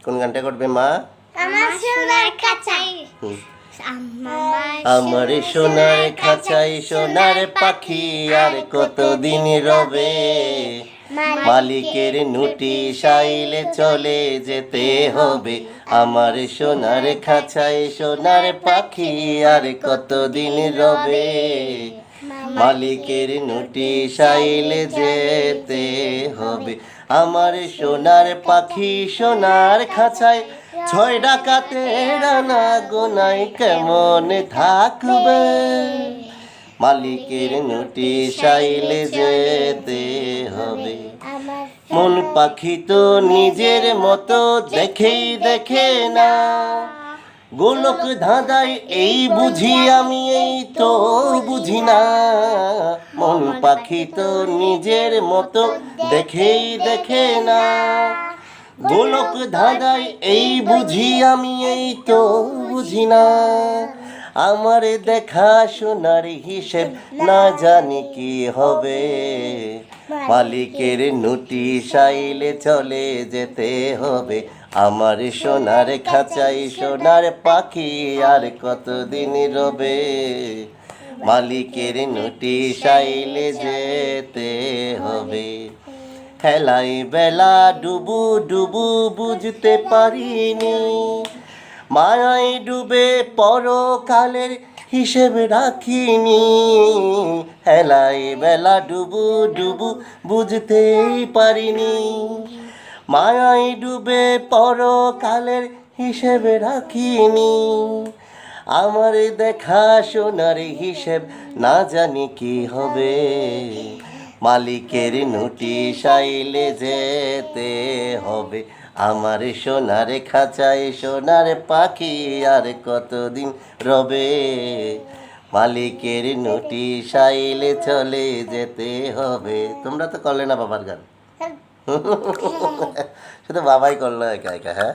কোন গানটা করবে মা? আমার সোনার খাঁচায় আমার সোনার খাঁচায় সোনার পাখি আর কতদিন রবে, মালিকের নোটিশ আইলে চলে যেতে হবে। আমার সোনার খাঁচায় সোনার পাখি আর কতদিন রবে, মালিকের নোটিশ আইলে যেতে হবে। আমার সোনার পাখি সোনার খাঁচায় ছয় ডাকাতের আনা গোনায় কেমন থাকবে, মালিকের নোটিশ আইলে যেতে হবে। মন পাখি তো নিজের মতো দেখেই দেখে না, গোলক ধাঁধাই এই বুঝি আমি এই তো বুঝি না। মন পাখি তো নিজের মতো দেখেই দেখে না, গোলক ধাঁধাই এই বুঝি আমি এই তো বুঝি না। আমার দেখা সোনার হিসেব না জানি কি হবে, মালিকের নোটিশ আইলে চলে যেতে হবে। আমার সোনার খাঁচাই সোনার পাখি আর কতদিন রবে, মালিকের নোটিশ আইলে যেতে হবে। হেলাই বেলা ডুবু ডুবু বুঝতে পারিনি, মায়ায় ডুবে পরকালের হিসেব রাখিনি। হেলাই বেলা ডুবু ডুবু বুঝতেই পারিনি, মায়ায় ডুবে পরকালের হিসেব রাখিনি। আমার দেখা সোনার হিসেব না জানি কি হবে, মালিকের নোটিশ আইলে যেতে হবে। আমার সোনার খাঁচায় সোনার পাখি আর কতদিন রবে, মালিকের নোটিশ আইলে চলে যেতে হবে। তোমরা তো করলে না বাবার গান, শুধু বাবাই করলো একা একা। হ্যাঁ।